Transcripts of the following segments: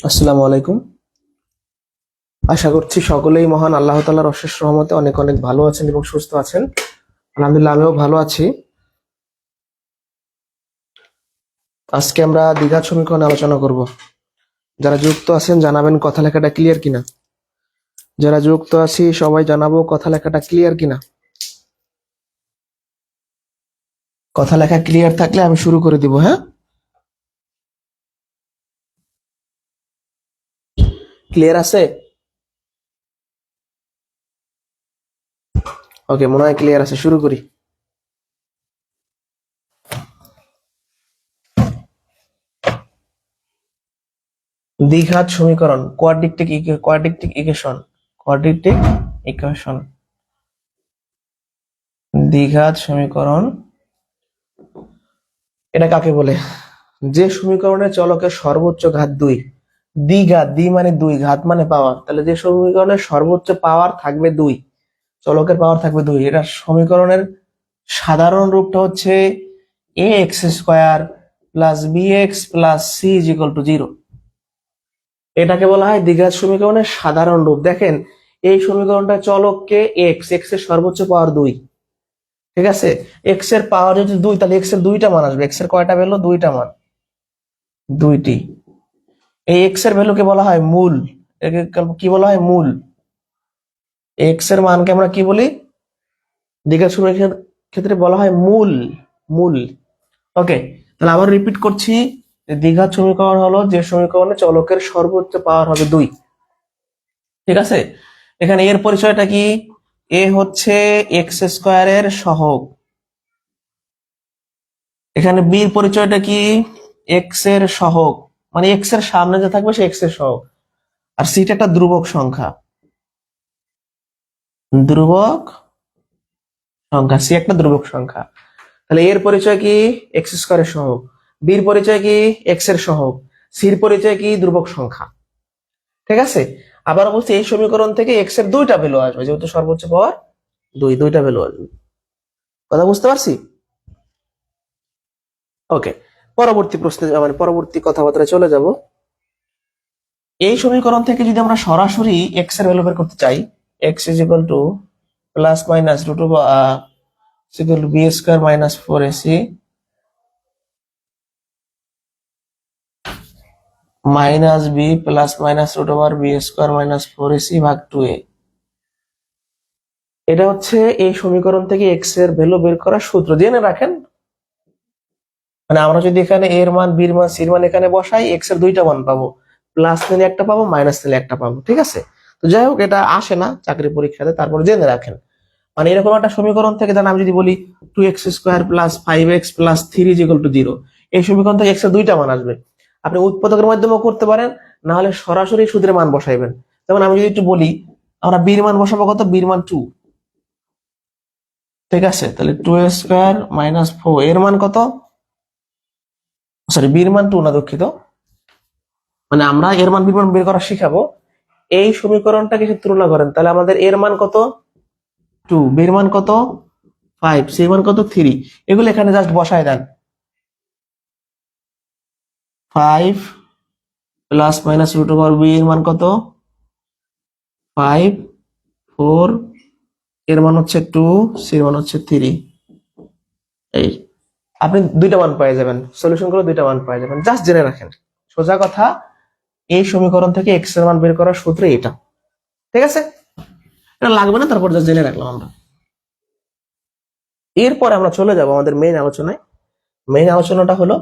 আসসালামু আলাইকুম। আশা করছি সকলেই মহান আল্লাহ তাআলার অশেষ রহমতে অনেক অনেক ভালো আছেন এবং সুস্থ আছেন। আলহামদুলিল্লাহ, আমিও ভালো আছি। আজকে আমরা দ্বিঘাত সমীকরণ আলোচনা করব। যারা যুক্ত আছেন জানাবেন কথা লেখাটা ক্লিয়ার কিনা। যারা যুক্ত আছি সবাই জানাবো কথা লেখাটা ক্লিয়ার কিনা। কথা লেখা ক্লিয়ার থাকলে আমি শুরু করে দিব। হ্যাঁ, ক্লিয়ার আছে? ওকে, মনে হয় ক্লিয়ার আছে, শুরু করি। দ্বিঘাত সমীকরণ, কোয়াড্রেটিক ইকুয়েশন, দ্বিঘাত সমীকরণ এটা কাকে বলে? যে সমীকরণে চলকের সর্বোচ্চ ঘাত 2, দ্বিঘাত, দ্বি মানে 2, ঘাত মানে পাওয়ার, তাহলে যে সমীকরণের সর্বোচ্চ পাওয়ার থাকবে 2, চলকের পাওয়ার থাকবে 2, এটা সমীকরণের সাধারণ রূপটা হচ্ছে ax² plus bx plus c is equal to 0। এটাকে বলা হয় দ্বিঘাত সমীকরণের সাধারণ রূপ। দেখেন, এই সমীকরণটা চলককে x এর সর্বোচ্চ পাওয়ার 2, ঠিক আছে। এক্স এর পাওয়ার যদি 2, তাহলে এক্স এর 2টা মান আসবে। এক্স এর কয়টা ভ্যালু? 2টা মান, 2টি। এই এক্স এর ভ্যালুকে বলা হয় মূল। একে কি বলা হয়? মূল। এক্স এর মানকে আমরা কি বলি? দ্বিঘাত সমীকরণের ক্ষেত্রে বলা হয় মূল। মূল। ওকে, তাহলে আবার রিপিট করছি, দ্বিঘাত সমীকরণ হলো যে সমীকরণে চলকের সর্বোচ্চ পাওয়ার হবে 2, ঠিক আছে। এখানে এর পরিচয়টা কি? এ হচ্ছে x² এর সহগ। এখানে বির পরিচয়টা কি? এক্স এর সহগ, মানে এক্স এর সামনে যে থাকবে সে এক্স এর সহগ। আর সিটা একটা ধ্রুবক সংখ্যা, ধ্রুবক সংখ্যা, সি একটা ধ্রুবক সংখ্যা। তাহলে এর পরিচয় কি? x² এর সহগ। বির পরিচয় কি? এক্স এর সহগ। সির পরিচয় কি? ধ্রুবক সংখ্যা, ঠিক আছে। আবার বলছি, এই সমীকরণ থেকে এক্স এর 2টা ভ্যালু আসবে, যেহেতু সর্বোচ্চ পাওয়ার 2, 2টা ভ্যালু আসবে। কথা বুঝতে পারছি? ওকে, পরবর্তী প্রশ্নে, মানে পরবর্তী কথাবার্তায় চলে যাব। এই সমীকরণ থেকে যদি আমরা সরাসরি এক্স এর ভ্যালু বের করতে চাই, x is equal to plus minus root over equal to b square minus 4ac minus b plus minus root over b square minus 4ac ভাগ 2a। এটা হচ্ছে এই সমীকরণ থেকে এক্স এর ভ্যালু বের করার সূত্র। জেনে রাখেন, মানে আমরা যদি এখানে এর মান, বির মান, সির মান এখানে বসাই, এক্স এর 2টা মান পাবো, প্লাস নিলে একটা পাবো, মাইনাস নিলে একটা পাবো, ঠিক আছে। তো যাই হোক, এটা আসে না চাকরি পরীক্ষাতে, তারপরে জেনে রাখেন। মানে এরকম একটা সমীকরণ থেকে ধরেন আমি যদি বলি 2x² plus 5x plus 3 is equal to 0, এই সমীকরণ থেকে এক্স এর 2টা মান আসবে। আপনি উৎপাদকের মাধ্যমেও করতে পারেন, না হলে সরাসরি সূত্রের মান বসাইবেন। যেমন আমি যদি একটু বলি, আমরা বির মান বসাবো কত? বির মান 2, ঠিক আছে। তাহলে 2a² মাইনাস 4, এর মান কত? সরি, বির মান 2 না, দুঃখিত। মানে আমরা এর মান, বির মান বের করা শিখাবো। এই সমীকরণটাকে তুলনা করেন, তাহলে আমাদের এর মান কত? 2, বির মান কত? 5, সির মান কত? 3। এগুলো এখানে জাস্ট বসায় দেন। 5 plus minus root over b এর মান কত? 5, 4, এর মান হচ্ছে 2, সির মান হচ্ছে 3। এই আপনি 2টা মান পেয়ে যাবেন, সলিউশন করে 2টা মান পেয়ে যাবেন। জাস্ট জেনে রাখেন, সোজা কথা, এই সমীকরণ থেকে এক্স এর মান বের করার সূত্র এটা, ঠিক আছে। এটা লাগবে না, তারপর জাস্ট জেনে রাখলাম আমরা। এরপর আমরা চলে যাব আমাদের মেইন আলোচনায়। মেইন আলোচনাটা হলো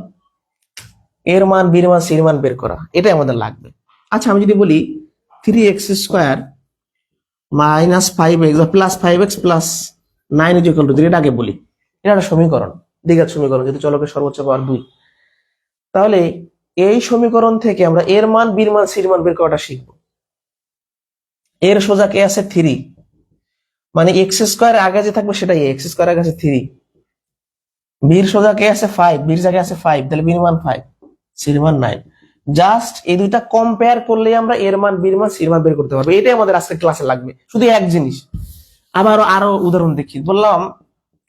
এর মান, বির মান, সির মান বের করা, এটাই আমাদের লাগবে। আচ্ছা, আমি যদি বলি 3x² minus 5x plus 5x plus 9 is equal to 0, এটা আগে বলি। এটা একটা সমীকরণ, দ্বিঘাত সমীকরণ, যেহেতু চলকের সর্বোচ্চ পাওয়ার 2। তাহলে এই সমীকরণ থেকে আমরা এর মান, বির মান, সির মান বের করাটা শিখবো। এর সোজা কে আছে? 3, মানে x² আগে যে থাকবে সেটাই, x² আগে আছে 3। বির সোজা কে আছে? 5, বির জায়গায় আছে 5, তাহলে বির মান 5, সির মান 9। জাস্ট এই দুইটা কম্পেয়ার করলে আমরা এর মান, বির মান, সির মান বের করতে পারবো। এটাই আমাদের আজকে ক্লাসে লাগবে, শুধু এক জিনিস। আরো উদাহরণ দেখি। বললাম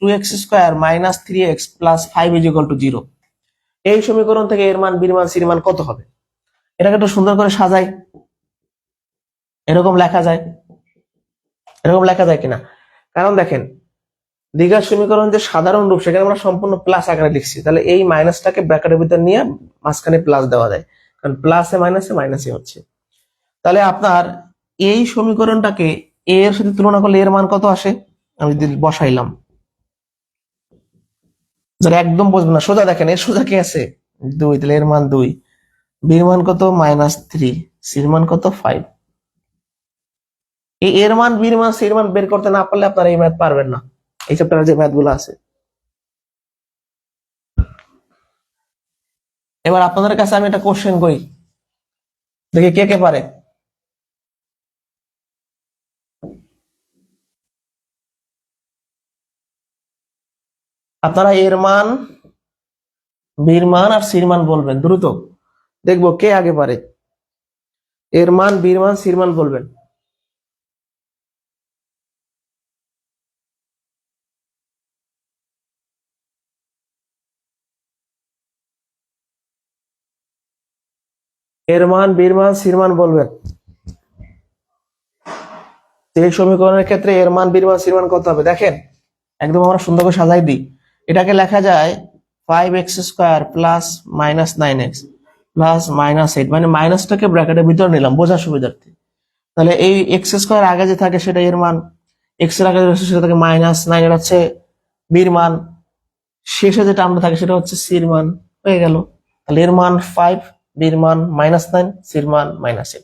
2x² minus 3x plus 5 is equal to 0, এই সমীকরণ থেকে এর মান, বির মান, সির মান কত হবে? এটাকে একটু সুন্দর করে সাজাই, এরকম লেখা যায়, এরকম লেখা যায় কিনা? কারণ দেখেন, দ্বিঘাত সমীকরণ যে সাধারণ রূপ সেখানে আমরা সম্পূর্ণ প্লাস আকারে লিখছি, তাহলে এই মাইনাসটাকে ব্র্যাকেটের ভিতর নিয়ে মাঝখানে প্লাস দেওয়া যায়, কারণ প্লাসে মাইনাসে মাইনাসে হচ্ছে। তাহলে আপনার এই সমীকরণটাকে এ এর সাথে তুলনা করলে এর মান কত আসে? আমি যদি বসাইলাম, যারা একদম বুঝবে না সোজা দেখেন, এর সোজা কি আছে? 2, তাহলে এর মান 2, বির মান কত? -3, সির মান কত? 5। এই এর মান, বির মান, সির মান বের করতে না পারলে আপনারা এই ম্যাথ পারবেন না, এই চ্যাপ্টারে যে ম্যাথ গুলো আছে। এবার আপনাদের কাছে আমি একটা কোশ্চেন করি, দেখি কে কে পারে। আপনারা এর মান, বির মান আর সির মান বলবেন দ্রুত, দেখবো কে আগে পারে। এর মান, বির মান, সির মান বলবেন। এর মান, বির মান, সির মান বলবেন। এই সমীকরণের ক্ষেত্রে এর মান, বির মান, সির মান কত হবে? দেখেন একদম আমরা সুন্দর করে সাজাই দিই। এটাকে লেখা যায় 5x² প্লাস -9x প্লাস -8, মানে মাইনাসটাকে ব্র্যাকেটের ভিতর নিলাম বোঝার সুবিধার্থে। তাহলে এই x² আগে যে থাকে সেটা এর মান, এক্স এর আগে সেটা থাকে -9, এটা হচ্ছে বির মান, শেষে যেটা আমরা থাকে সেটা হচ্ছে সির মান, হয়ে গেল। তাহলে এর মান 5, বির মান -9, সির মান -8।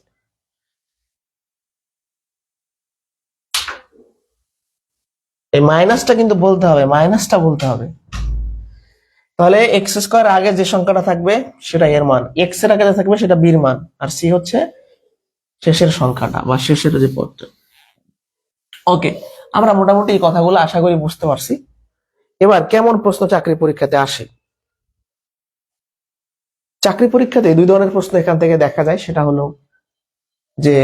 এই মাইনাসটা কিন্তু বলতে হবে, মাইনাসটা বলতে হবে। তাহলে x² আগে যে সংখ্যাটা থাকবে সেটা এর মান, এক্স এর আগে যে থাকবে সেটা বির মান, আর সি হচ্ছে শেষের সংখ্যাটা বা শেষের যে পদটা। ওকে, আমরা মোটামুটি এই কথাগুলো আশা করি বুঝতে পারছি। এবার কেমন প্রশ্ন চাকরি পরীক্ষাতে আসে? চাকরি পরীক্ষাতে দুই ধরনের প্রশ্ন এখান থেকে দেখা যায়, সেটা হলো যে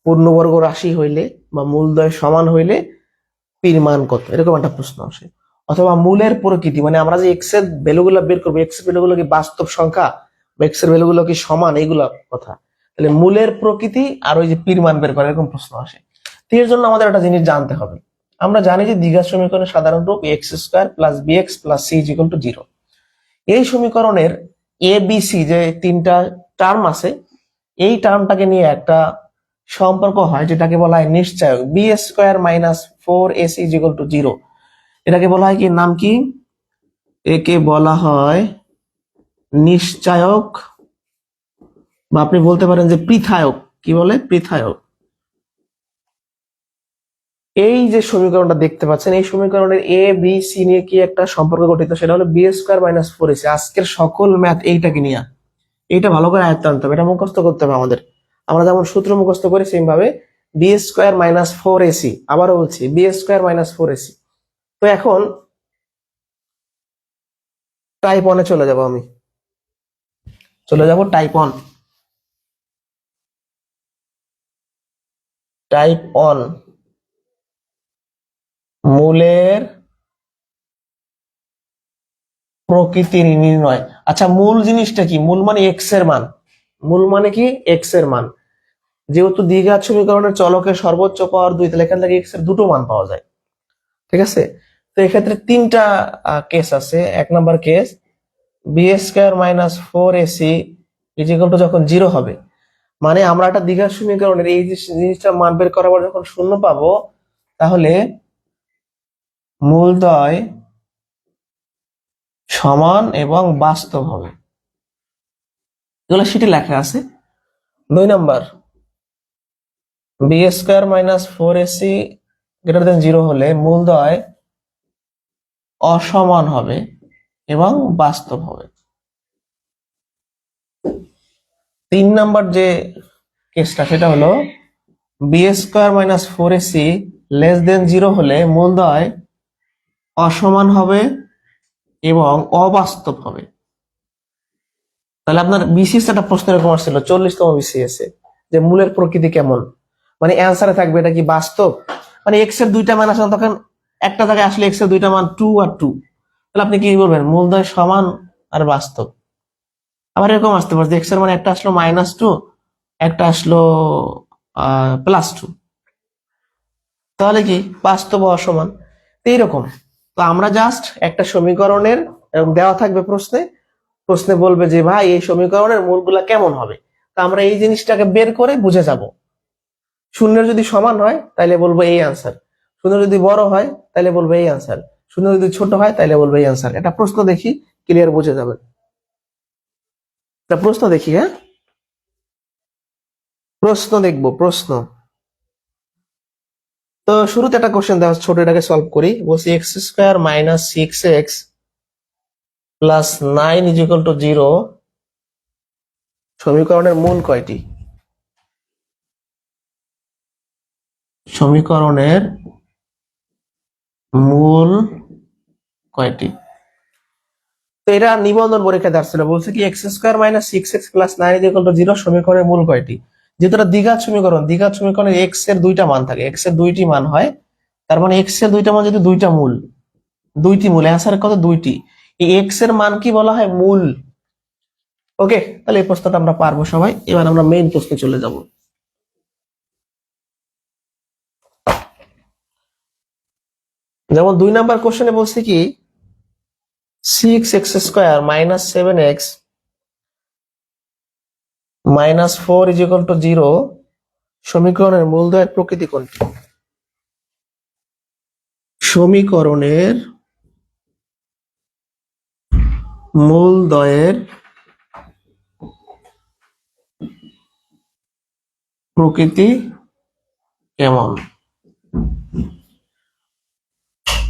পূর্ণবর্গ রাশি হইলে বা মূলদ্বয় সমান হইলে পির মান কত, এরকম একটা প্রশ্ন আসে। অথবা মূলের প্রকৃতি, মানে আমরা যে এক্স এর ভ্যালুগুলো বের করবো, এক্স এর ভ্যালুগুলো কি বাস্তব সংখ্যা বা এক্স এর ভ্যালুগুলো কি সমান, এইগুলো কথা। তাহলে মূলের প্রকৃতি আর ওই যে পির মান বের করা, এরকম প্রশ্ন আসে। তো এর জন্য আমাদের একটা জিনিস জানতে হবে। আমরা জানি যে দ্বিঘাত সমীকরণের সাধারণ রূপ x² plus bx plus c = 0। এই সমীকরণের এ বি সি যে তিনটা টার্ম আছে, এই টার্মটাকে নিয়ে একটা সম্পর্ক হয় যেটাকে বলা হয় নিশ্চয়ক, b² - 4ac = 0। এটাকে বলা হয় কি, নাম কি? একে বলা হয় নিশ্চায়ক, বা আপনি বলতে পারেন যে পৃথায়ক। কি বলে? পৃথায়ক। এই যে সমীকরণটা দেখতে পাচ্ছেন, এই সমীকরণের এ বি সি নিয়ে কি একটা সম্পর্ক গঠিত, সেটা হলো b² - 4ac। আজকের সকল ম্যাথ এইটাকে নিয়ে, এইটা ভালো করে আয়ত্ত আনতে হবে, এটা মুখস্থ করতে হবে আমাদের। আমরা যেমন সূত্র মুখস্থ করি সেম ভাবে b² - 4ac, আবারও বলছি b² - 4ac। তো এখন টাইপ 1 এ চলে যাব, আমি চলে যাব টাইপ 1। টাইপ 1, মূলের প্রকৃতি নির্ণয়। আচ্ছা, মূল জিনিসটা কি? মূল মানে এক্স এর মান। মূল মানে কি? এক্স এর মান। যেহেতু দ্বিঘাত সমীকরণের চলকের সর্বোচ্চ পাওয়ার 2, তাহলে এখান থেকে এক্স এর দুটো মান পাওয়া যায়, ঠিক আছে? তো এক্ষেত্রে তিনটা কেস আছে। এক নাম্বার কেস, b² - 4ac = যখন 0 হবে, মানে আমরা একটা দ্বিঘাত সমীকরণের এই জিনিসটা মান বের করার পর যখন শূন্য পাবো, তাহলে মূলদ্বয় সমান এবং বাস্তব হবে, এগুলো সেটি লেখা আছে। 2 নাম্বার, b² - 4ac > 0 হলে মূলদ্বয় অসমান হবে এবং বাস্তব হবে। 3 নাম্বার যে কেসটা, সেটা হলো b² - 4ac < 0 হলে মূলদ্বয় অসমান হবে এবং অবাস্তব হবে। তাহলে আপনার বিসিএস একটা প্রশ্ন এরকম আসছিল, 40তম বিসিএস এ, যে মূলের প্রকৃতি কেমন, মানে অ্যান্সারে থাকবে এটা কি বাস্তব, মানে এক্স এর দুইটা মান আসলে তখন একটা জায়গায় আসলে এক্স এর দুইটা মান 2 আর 2, তাহলে আপনি কি বলবেন? মূলদ্বয় সমান আর বাস্তব। আবার এরকম আসতে পারে যে এক্স এর মানে একটা আসলো -2, একটা আসলো +2, তাহলে কি বাস্তব ও অসমান। তো এইরকম। তো আমরা জাস্ট একটা সমীকরণের এরকম দেওয়া থাকবে প্রশ্নে, প্রশ্নে বলবে যে ভাই এই সমীকরণের মূলগুলা কেমন হবে, তো আমরা এই জিনিসটাকে বের করে বুঝে যাব। শূন্যের যদি সমান হয় তাহলে বলবো এই আনসার, শূন্য যদি বড় হয় তাহলে বলবো এই আনসার, শূন্য যদি ছোট হয় তাহলে বলবো এই আনসার। এটা প্রশ্ন দেখি, ক্লিয়ার বুঝে যাবেন। এটা প্রশ্ন দেখি, হ্যাঁ প্রশ্ন দেখবো, প্রশ্ন। তো শুরুতে একটা কোশ্চেন দেওয়া, ছোট এটাকে সলভ করি। বলছি x² - 6x + 9 = 0 সমীকরণের মূল কয়টি? সমীকরণের মূল কয়টি? তো এটা নিবন্ধন পরীক্ষায় আসছিল, বলছে কি x² - 6x + 9 = 0 সমীকরণের মূল কয়টি। যেহেতু এটা দ্বিঘাত সমীকরণ, দ্বিঘাত সমীকরণে x এর দুইটা মান থাকে, x এর দুইটি মান হয়, তার মানে x এর দুইটা মান যদি দুইটা মূল, দুইটি মূল, অ্যান্সার কত? দুইটি। এই x এর মান কি বলা হয়? মূল। ওকে, তাহলে এই প্রশ্নটা আমরা পারবো সবাই। এবার আমরা মেইন প্রশ্নে চলে যাব। যেমন 2 নাম্বার কোশ্চেনে বলছে কি 6x² - 7x - 4 = 0 সমীকরণের মূলদ্বয়ের প্রকৃতি কোনটি? সমীকরণের মূলদ্বয়ের প্রকৃতি কেমন?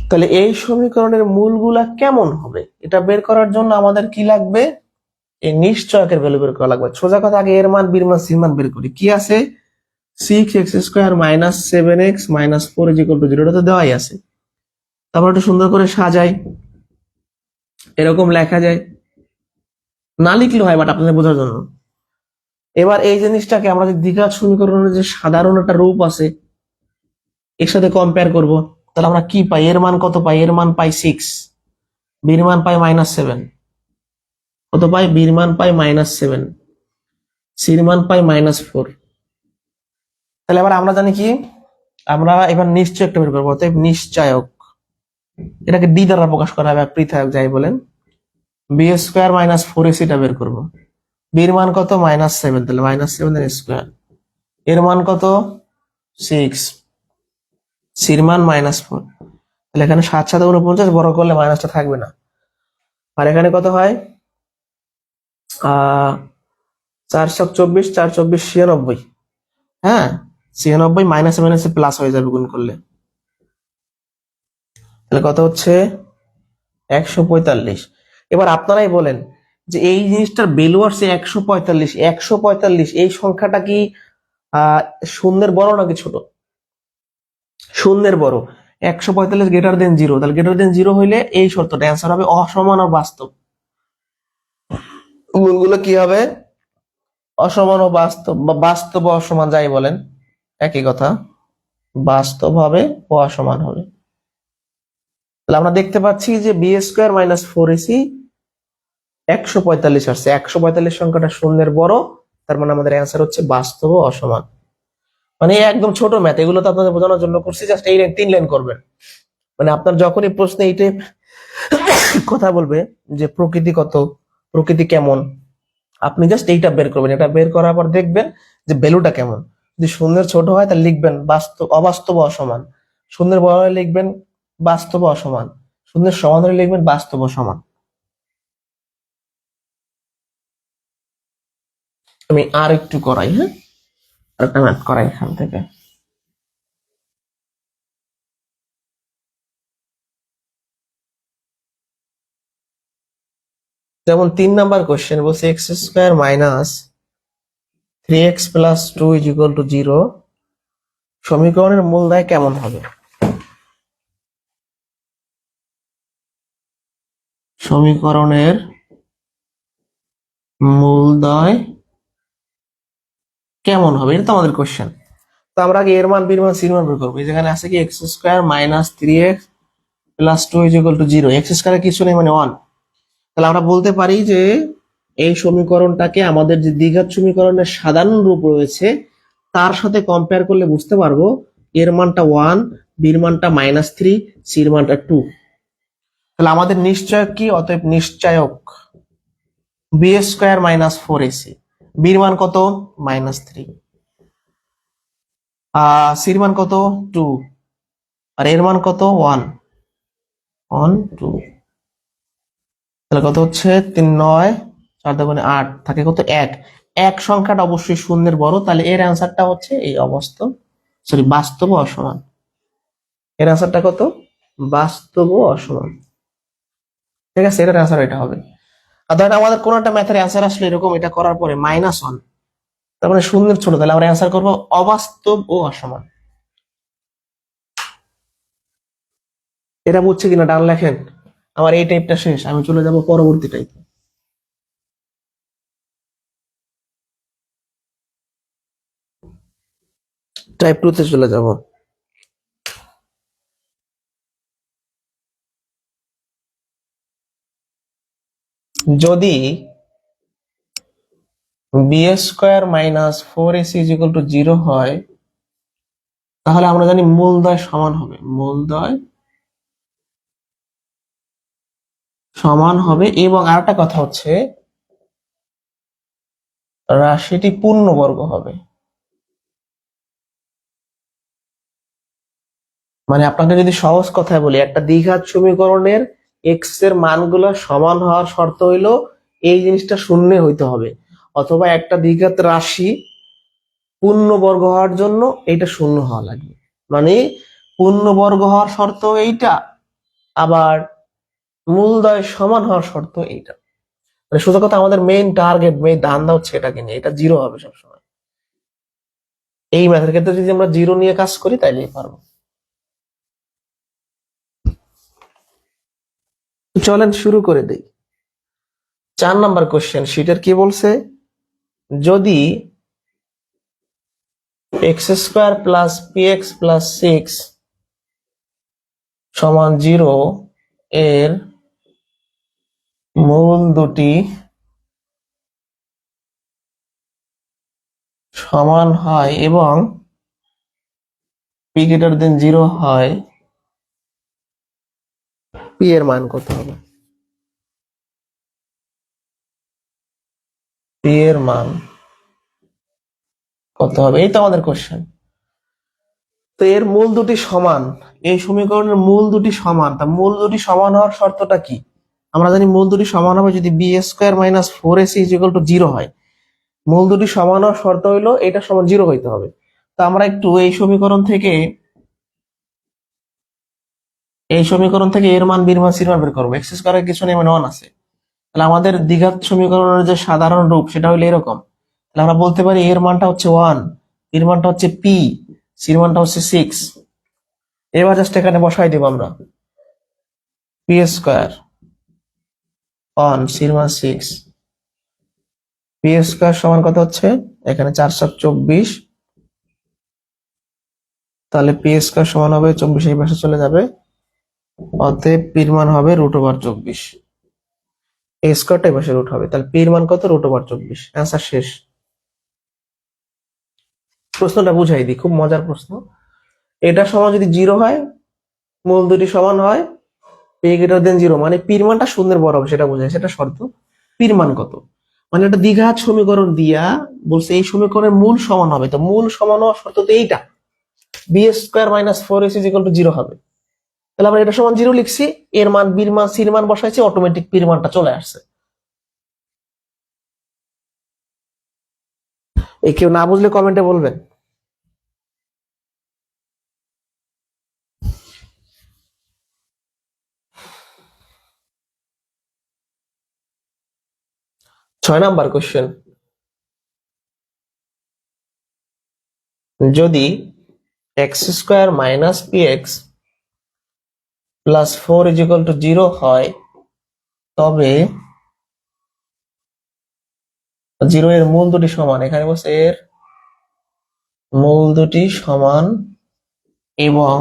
তাহলে এই সমীকরণের মূলগুলা কেমন হবে এটা বের করার জন্য আমাদের কি লাগবে? এই নিশ্চয়কের ভ্যালু বের করা লাগবে। সোজা কথা, আগে এর মান, বির মান, সির মান বের করি। কি আছে? 6x² - 7x - 4 = 0, এটা তো দেওয়াই আছে। তারপর একটু সুন্দর করে সাজাই, এরকম লেখা যায়, না লিখলেও হয় বাট আপনাদের বোঝার জন্য। এবার এই জিনিসটাকে আমরা যে দ্বিঘাত সমীকরণের যে সাধারণ একটা রূপ আছে এর সাথে কম্পেয়ার করব, তাহলে আমরা কি পাই? এর মান কত পাই? এর মান পাই 6, বির মান পাই -7, কত পাই? বির মান পাই -7, সির মান পাই -4। তাহলে এবার আমরা জানি কি, আমরা এবার নিশ্চয়কটা বের করবো। অতএব নিশ্চয়ক, এটাকে ডি দ্বারা প্রকাশ করা হবে, পৃথক যাই বলেন। b² - 4ac টা বের করবো। বির মান কত? -7, তাহলে -7 এর মান কত? 6, সির মান -4, তাহলে এখানে 7 7 49, বড় করলে মাইনাসটা থাকবে না। আর এখানে কত হয়? 4 7 24, 4 24 96, হ্যাঁ 96 মাইনাসে মাইনাসে প্লাস হয়ে যাবে গুণ করলে, তাহলে কত হচ্ছে? 145। এবার আপনারাই বলেন যে এই জিনিসটার ভ্যালু আসছে 145, 145 এই সংখ্যাটা কি শূন্যের বড় নাকি ছোট? শূন্যের বড়। 145 গ্রেটার দেন 0, তাহলে গ্রেটার দেন 0 হইলে এই শর্তটা অ্যান্সার হবে অসমান ও বাস্তব। গুণগুলো কি হবে? অসমান ও বাস্তব, বা বাস্তব ও অসমান যাই বলেন একই কথা, বাস্তব হবে ও অসমান হবে। তাহলে আমরা দেখতে পাচ্ছি যে b² - 4ac 145 আসছে, 145 সংখ্যাটা শূন্যের বড়, তার মানে আমাদের অ্যান্সার হচ্ছে বাস্তব ও অসমান। মানে একদম ছোট ম্যাথ, এগুলো তো আপনাদের বোঝানোর জন্য করছি, জাস্ট এই 3 লাইন করবেন। মানে আপনার যখনই প্রশ্নে এইটাই কথা বলবে যে প্রকৃতি কত, প্রকৃতি কেমন, আপনি জাস্ট এইটা বের করবেন। এটা বের করার পর দেখবেন যে ভ্যালুটা কেমন। যদি শূন্যের ছোট হয় তাহলে লিখবেন বাস্তব, অবাস্তব, অসমান। শূন্যের বড় হলে লিখবেন বাস্তব, অসমান। শূন্যের সমান হলে লিখবেন বাস্তব, সমান। আমি আর একটু করাই, হ্যাঁ আর একটা ম্যাথ করাই এখান থেকে। যেমন 3 নাম্বার কোশ্চেন বলছে x² - 3x + 2 = 0 সমীকরণের মূলদ্বয় কেমন হবে? সমীকরণের মূলদ্বয় কেমন হবে, এটা তো আমাদের কোশ্চেন। তো আমরা আগে এর মান, বির মান, সির মান বের করবো। যেখানে আছে কি x² - 3x + 2 = 0, x² কিছু নেই মানে 1। তাহলে আমরা বলতে পারি যে এই সমীকরণটাকে আমাদের যে দ্বিঘাত সমীকরণের সাধারণ রূপ রয়েছে তার সাথে কম্পেয়ার করলে বুঝতে পারবো এর মানটা 1, বির মানটা -3, সির মানটা 2। তাহলে আমাদের নিশ্চয়ক কি? অতএব নিশ্চয়ক বি স্কোয়ার -4ac, বির মান কত? -3, সির মান কত? 2, আর এর মান কত? 1, 1, 2। তাহলে কত হচ্ছে? 3 9 4 দুগুণে 8, থাকে কত? 1। এক সংখ্যাটা অবশ্যই শূন্যের বড়, তাহলে এর অ্যান্সারটা হচ্ছে এই অবাস্তব, সরি বাস্তব ও অসমান। এর অ্যান্সারটা কত? বাস্তব ও অসমান। ঠিক আছে, এটার অ্যান্সার এটা হবে। আর ধরেন আমাদের কোন একটা ম্যাথের অ্যান্সার আসলে এরকম, এটা করার পরে -1, তার মানে শূন্যের ছোট, তাহলে আমরা অ্যান্সার করবো অবাস্তব ও অসমান। এটা বুঝছে কিনা ডান লেখেন। আমার এই টাইপটা শেষ, আমি চলে যাব পরবর্তী টাইপ। টাইপ 2 তে চলে যাব। যদি বি স্কোয়ার -4ac = 0 হয়, তাহলে আমরা জানি মূলদ্বয় সমান হবে, মূলদ্বয় সমান হবে। এবং আরেকটা কথা হচ্ছে রাশিটি পূর্ণবর্গ হবে। মানে আপনাকে যদি সহজ কথায় বলি, একটা দ্বিঘাত সমীকরণের এক্স এর মানগুলো সমান হওয়ার শর্ত হইলো এই জিনিসটা শূন্য হইতে হবে, অথবা একটা দ্বিঘাত রাশি পূর্ণবর্গ হওয়ার জন্য এইটা শূন্য হওয়া লাগবে। মানে পূর্ণবর্গ হওয়ার শর্ত এইটা, আবার মূলদ্বয় সমান হওয়ার শর্ত এইটা। মানে সোজা কথা, আমাদের মেইন টার্গেট, মেইন ধান্দা হচ্ছে এটাকে নিয়ে, এটা 0 হবে সবসময়। এই ম্যাথের ক্ষেত্রে যদি আমরা 0 নিয়ে কাজ করি তাইলেই পারবো। চলেন শুরু করে দেই। 4 নাম্বার কোশ্চেন শীটের কি বলছে? যদি x² + px + 6 = 0 এর মূল দুটি সমান হয় এবং p > 0 হয়, p এর মান কত হবে? p এর মান কত হবে, এই তো আমাদের কোশ্চেন। তো এর মূল দুটি সমান, এই সমীকরণের মূল দুটি সমান, তা মূল দুটি সমান হওয়ার শর্তটা কি? আমরা জানি মূল দুটি সমান হবে যদি b² - 4ac = 0 হয়। মূল দুটি সমান হওয়ার শর্ত হইলো এটা সমান 0 হইতে হবে। তো আমরা একটু এই সমীকরণ থেকে এর মান, বির মান, সির মান বের করবো। x² এর কিছু নেই, মানে 1 আছে। তাহলে আমাদের দ্বিঘাত সমীকরণের যে সাধারণ রূপ সেটা হলো এরকম। তাহলে আমরা বলতে পারি এর মানটা হচ্ছে 1, এর মানটা হচ্ছে p, সির মানটা হচ্ছে 6। এবার জাস্ট এখানে বসাই দেব আমরা p² 1, সির মান 6, p² সমান কত হচ্ছে? এখানে 4 × 7 = 24। তাহলে p² সমান হবে 24, এই পাশে চলে যাবে, অতএব পির মান হবে √24। এই স্কোয়ারটা এই পাশে রুট হবে, তাহলে পির মান কত? √24। অ্যান্সার শেষ। প্রশ্নটা বুঝাই দিই, খুব মজার প্রশ্ন। এটা সমান যদি 0 হয়, মূল দুটি সমান হয়, p > 0, মানে পির মানটা শূন্যের বড় হবে, সেটা বোঝায়, সেটা শর্ত। পির মান কত? মানে একটা দ্বিঘাত সমীকরণ দিয়া বলছে এই সমীকরণের মূল সমান হবে, তো মূল সমান হওয়ার শর্ত তো এইটা, b² - 4ac = 0 হবে। তাহলে আমরা এটা সমান 0 লিখছি, এর মান, বির মান, সির মান বসাইছি, অটোমেটিক পির মানটা চলে আসছে। এই কেউ না বুঝলে কমেন্টে বলবেন। ছয় নাম্বার কোশ্চেন, যদি x² - px + 4 = 0 হয়, তবে 0 এর মূল দুটি সমান, এখানে বলছে এর মূল দুটি সমান এবং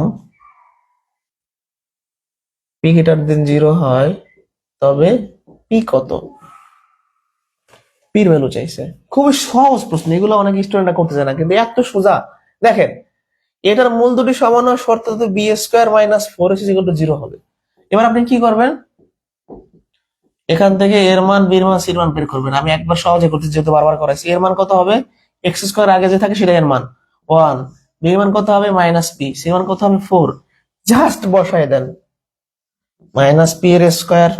p > 0 হয়, তবে p কত? পির ভ্যালু চাইছে। খুবই সহজ প্রশ্ন, এগুলো অনেক স্টুডেন্টরা করতে চায় না, কিন্তু এত সোজা। দেখেন, এটার মূল দুটি সমান হওয়ার শর্ত তো b square minus four s equal to zero হবে। এবার আপনি কি করবেন, এখান থেকে এর মান, বির মান, সির মান বের করবেন। আমি একবার সহজে করতে, যেহেতু বারবার করাইছি। এর মান কত হবে, এক্স স্কোয়ার আগে যে থাকে সেটা এর মান ওয়ান, বির মান কত হবে মাইনাস পি, সির মান কত হবে ফোর। জাস্ট বসায় দেন, মাইনাস পি এর স্কোয়ার,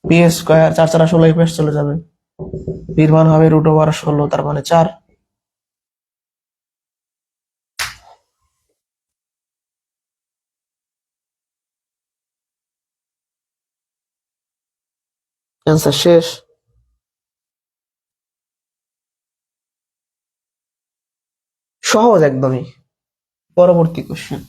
পি স্কোয়ার, চার চার 16, এই পাশে চলে যাবে। বির মান হবে রুট ওভার 16, তার মানে 4। অ্যান্সার শেষ। সহজ একদমই। পরবর্তী কোশ্চেন।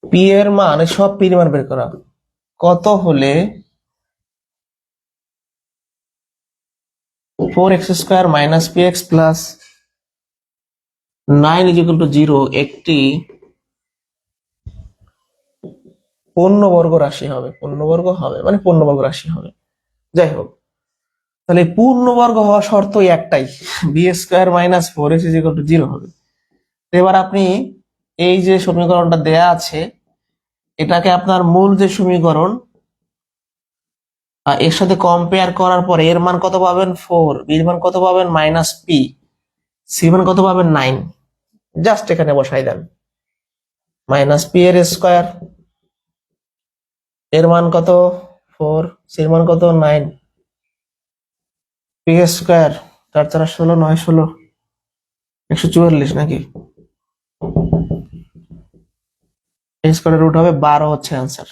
পি এর মান, সব পি এর মান বের করা, কত হলে 4x² minus P x plus 9 is equal to 0 একটি পূর্ণবর্গ রাশি হবে। পূর্ণবর্গ হবে মানে পূর্ণবর্গ রাশি হবে, যাই হোক। তাহলে পূর্ণবর্গ হওয়া শর্ত একটাই, b square minus four x is equal to 0 হবে। এবার আপনি এই যে সমীকরণটা দেয়া আছে, এটাকে আপনার মূল যে সমীকরণ, এর সাথে কম্পেয়ার করার পরে এর মান কত পাবেন 4, বির মান কত পাবেন মাইনাস পি, সি মান কত পাবেন 9। জাস্ট এখানে বসাই দেন, মাইনাস পি এর স্কোয়ার, এর মান কত 4, সির মান কত 9, পি স্কোয়ার, 4 4 16, 9 16, 144 নাকি, এই স্কোয়ারের রুট হবে 12 হচ্ছে অ্যান্সার।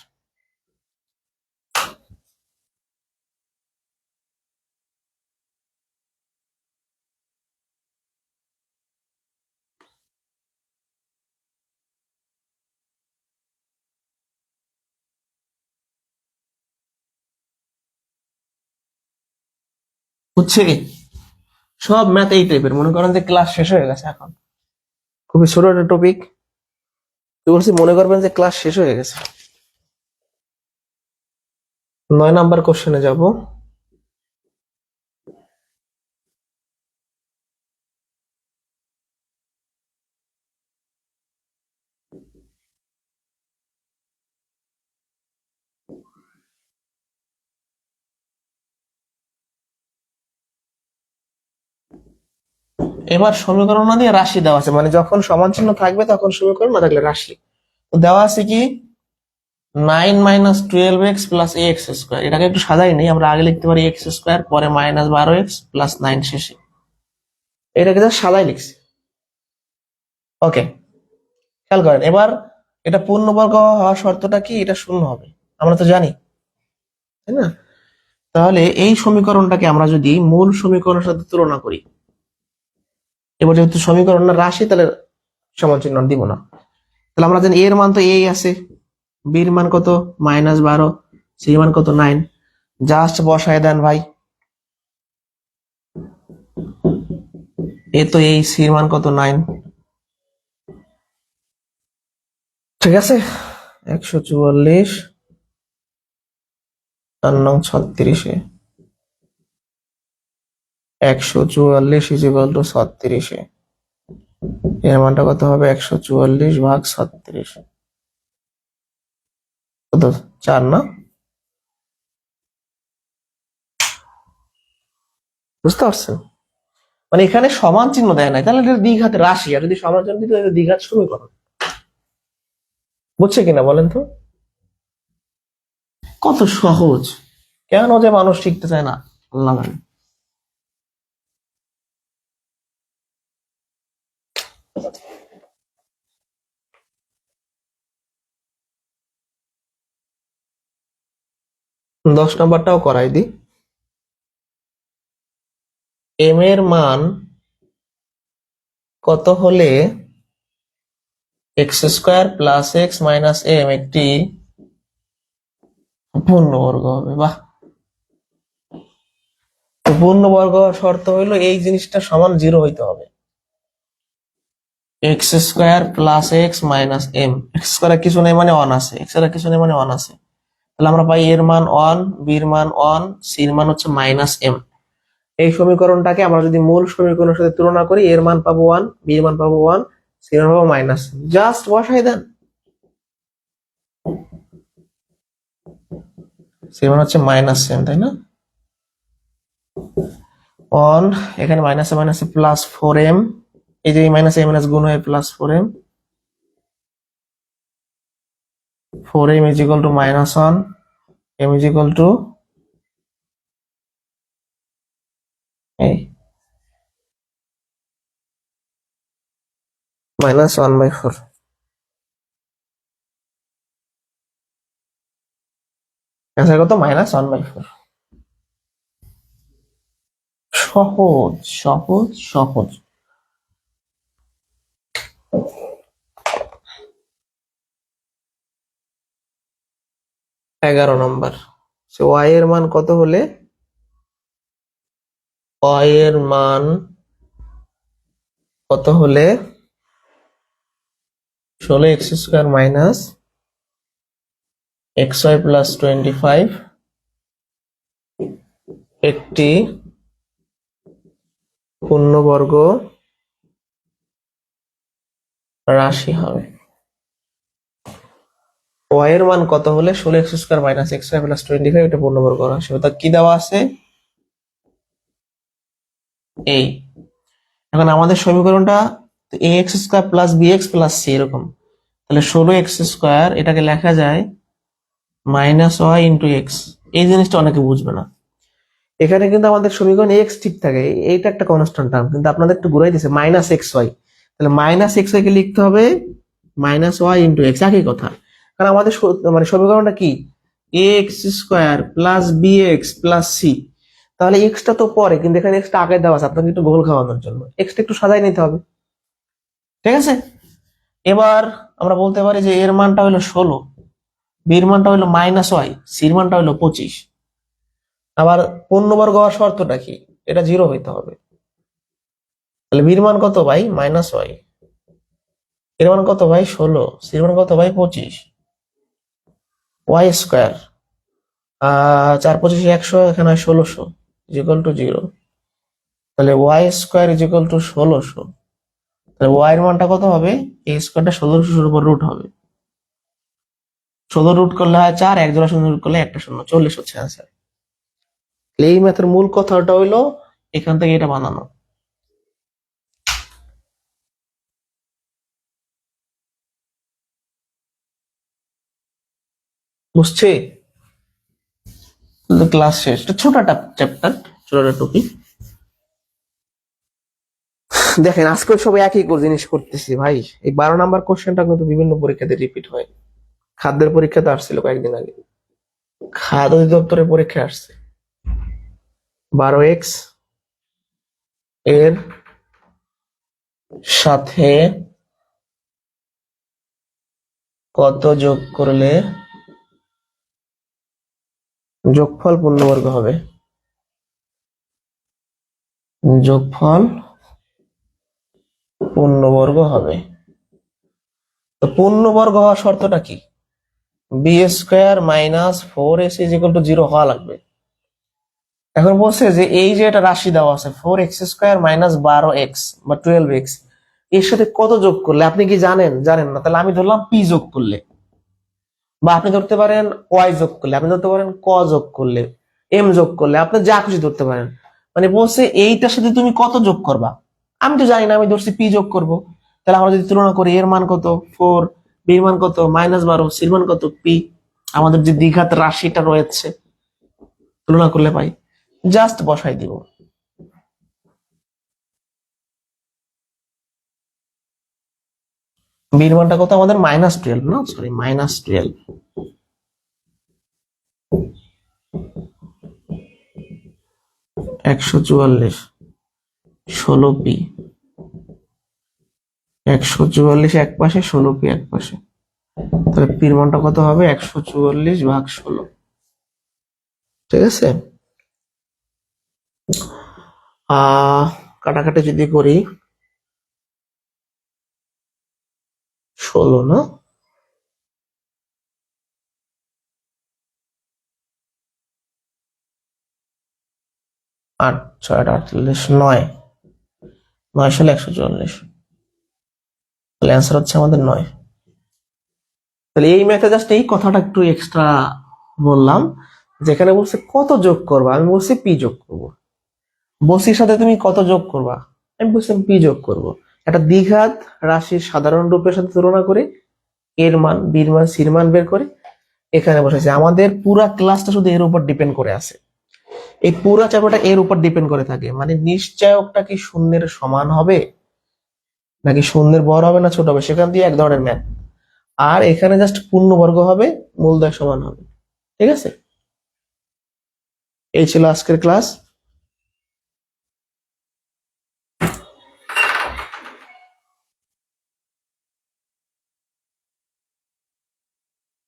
বুঝছে কি, সব ম্যাথ এই টাইপের। মনে করেন যে ক্লাস শেষ হয়ে গেছে, এখন খুবই ছোট একটা টপিক, তো বলছি মনে করবেন যে ক্লাস শেষ হয়ে গেছে। 9 নাম্বার কোশ্চেনে যাব। এবার সমীকরণ না দিয়ে রাশি দেওয়া আছে, মানে যখন সমান চিহ্ন থাকবে তখন সমীকরণ, না থাকলে রাশি। তো দেওয়া আছে কি 9 minus 12x plus x square. এটাকে একটু সাজাই নেই, আমরা আগে লিখতে পারি এক্স স্কোয়ার, পরে মাইনাস 12x প্লাস 9 শেষে। এটাকে জাস্ট সাজাই লিখছি। ওকে, খেয়াল করেন। এবার এটা পূর্ণবর্গ হওয়ার শর্তটা কি, এটা শূন্য হবে, আমরা তো জানি, তাই না? তাহলে এই সমীকরণটাকে আমরা যদি মূল সমীকরণের সাথে তুলনা করি, এবার যেহেতু সমীকরণ না রাশি, তাহলে সমান চিহ্ন দিব না। তাহলে আমরা জানি এর মান তো এই আছে, বির মান কত -12, সি মান কত 9। জাস্ট বসায় দেন ভাই, এ তো এই, সির মান কত 9, ঠিক আছে। 144 আর 9 36, 144 ইজ ইকুয়াল টু 36, এর মানটা কত হবে 144 ভাগ 36, কত 4 না? বুঝতে পারছেন? মানে এখানে সমান চিহ্ন দেয় নাই, তাহলে এটা দ্বিঘাত রাশি, আর যদি সমান চিহ্ন দিত এটা দ্বিঘাত সমীকরণ। বুঝছে কিনা বলেন তো? কত সহজ, কেন যে মানুষ শিখতে চায় না আল্লাহ জানে। দশ নম্বরটাও করাই দি। এম এর মান কত হলে x square plus x minus m একটি পূর্ণবর্গ হবে? বাহ, পূর্ণবর্গ শর্ত হইলো এই জিনিসটা সমান 0 হইতে হবে। X square plus x minus m, x square কিছু নেই মানে 1 আছে, এক্স এর কিছু নেই মানে 1 আছে, তাহলে আমরা পাই এর মান 1, বির মান 1, সির মান হচ্ছে মাইনাস এম। এই সমীকরণটাকে আমরা যদি মূল সমীকরণের সাথে তুলনা করি, এর মান পাবো 1, বির মান পাবো 1, সির মান পাবো মাইনাস, জাস্ট বসাই দেন। সির মান হচ্ছে মাইনাস এম, তাই না? 1, এখানে মাইনাসে মাইনাসে প্লাস 4m, এই যে মাইনাস এ মাইনাস গুণ হয়ে plus 4m, 4m is equal to minus 1, m is equal to এই minus 1/4। অ্যান্সার কত? -1/4। সহজ সহজ সহজ। 11 নম্বর, y এর মান কত হলে y এর মান কত হলে 16x² মাইনাস xy প্লাস 25 একটি পূর্ণবর্গ রাশি হবে। y এর মান কত হলে 16x² মাইনাস xy প্লাস 25 এটা পূর্ণবর্গ রাশি হবে। তা কি দেওয়া আছে? এই এখন আমাদের সমীকরণটা ax² plus bx plus c এরকম, তাহলে 16x², এটাকে লেখা যায় মাইনাস y ইন্টু এক্স। এই জিনিসটা অনেকে বুঝবে না। এখানে কিন্তু আমাদের সমীকরণ এক্স ঠিক থাকে, এইটা একটা কনস্ট্যান্ট টার্ম, কিন্তু আপনাদের একটু ঘুরাই দিছে মাইনাস এক্স ওয়াই, তাহলে মাইনাস এক্স ওয়াই কে লিখতে হবে মাইনাস ওয়াই ইন্টু এক্স, একই কথা। কারণ আমাদের মানে সমীকরণটা কি? ax² plus bx plus c, তাহলে এক্সটা তো পরে, কিন্তু এখানে এক্সটা আগে দেওয়া আছে আপনাকে একটু গোল খাওয়ানোর জন্য, এক্সটা একটু সাজাই নিতে হবে, ঠিক আছে? এবার আমরা বলতে পারি যে এর মানটা হলো 16, বির মানটা হলো মাইনাস ওয়াই, সির মানটা হলো 25। আবার পূর্ণবর্গ হওয়ার শর্তটা কি? এটা 0 হইতে হবে। তাহলে বির মান কত ভাই? মাইনাস ওয়াই, এর মান কত ভাই? 16, সির মান কত ভাই? 25, ওয়াই স্কোয়ার 4 25 100, এখানে হয় 1600 ইকুয়াল টু 0। তাহলে y square is equal to 1600, তাহলে ওয়াই এর মানটা কত হবে? এই স্কোয়ারটা 1600 উপর রুট হবে, 16 রুট করলে হয় 4, 1 জোড়া শূন্য রুট করলে একটা শূন্য, 40 হচ্ছে অ্যান্সার। এই ম্যাথের মূল কথাটা হইলো এখান থেকে এটা বানানো। বুঝছে? ক্লাস শেষ, ছোট একটা চ্যাপ্টার, ছোট একটা টপিক। দেখেন আজকে সবাই একই জিনিস করতেছি ভাই। এই 12 নাম্বার কোশ্চেনটা কিন্তু বিভিন্ন পরীক্ষাতে রিপিট হয়। খাদ্যের পরীক্ষাতে আসছিল কয়েকদিন আগে, খাদ্য অধিদপ্তরের পরীক্ষায় আসছে। 12x এর সাথে কত যোগ করলে যোগফল পূর্ণবর্গ হবে? যোগফল পূর্ণবর্গ হবে। তো পূর্ণবর্গ হওয়ার শর্তটা কি? b² minus 4ac is equal to 0 হওয়া লাগবে। এখন বলছে যে এই যে এটা রাশি দেওয়া আছে 4x² মাইনাস 12x বা 12x, এর সাথে কত যোগ করলে, আপনি কি জানেন? জানেন না, তাহলে আমি ধরলাম p যোগ করলে, বা আপনি ধরতে পারেন y যোগ করলে, আপনি ধরতে পারেন ক যোগ করলে, m যোগ করলে, আপনি যা খুশি ধরতে পারেন। মানে বলছে এইটার সাথে তুমি কত যোগ করবা, আমি তো জানি না, আমি ধরছি p যোগ করব। তাহলে আমরা যদি তুলনা করি, এর মান কত 4, b এর মান কত -12, c এর মান কত p, আমাদের যে দ্বিঘাত রাশিটা রয়েছে তুলনা করলে পাই, জাস্ট বসাই দিব। b এর মানটা কত আমাদের? -12, না সরি -12, 144, 16p, 144 এক পাশে, 16p এক পাশে, তাহলে পির মানটা কত হবে? 144 ভাগ 16, ঠিক আছে? কাটাকাটি যদি করি 16 না, 8 6 48 9, 9 সালে 144, তাহলে অ্যান্সার হচ্ছে আমাদের 9। তাহলে এই ম্যাথে জাস্ট এই কথাটা একটু এক্সট্রা বললাম, যেখানে বলছে কত যোগ করবা, আমি বলছি পি যোগ করবো। বসির সাথে তুমি কত যোগ করবা, আমি বলছি পি যোগ করব। একটা দ্বিঘাত রাশির সাধারণ রূপের সাথে তুলনা করে এর মান, বির মান, সির মান বের করে এখানে বসেছে। আমাদের পুরা ক্লাসটা শুধু এর উপর ডিপেন্ড করে আছে, এই পুরা চ্যাপ্টারটা এর উপর ডিপেন্ড করে থাকে। মানে নিশ্চয়কটা কি শূন্যের সমান হবে নাকি শূন্যের বড় হবে না ছোট হবে, সেখান দিয়ে এক ধরনের ম্যাথ। আর এখানে জাস্ট পূর্ণবর্গ হবে, মূলদয় সমান হবে। ঠিক আছে, এই ছিল আজকের ক্লাস।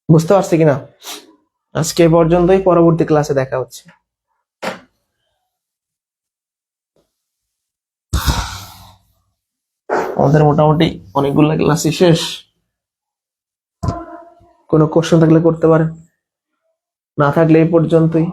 বুঝতে পারছি কিনা? আজকে এ পর্যন্তই, পরবর্তী ক্লাসে দেখা হচ্ছে। আমাদের মোটামুটি অনেকগুলো ক্লাসই শেষ। কোনো কোশ্চেন থাকলে করতে পারেন, না থাকলে এই পর্যন্তই।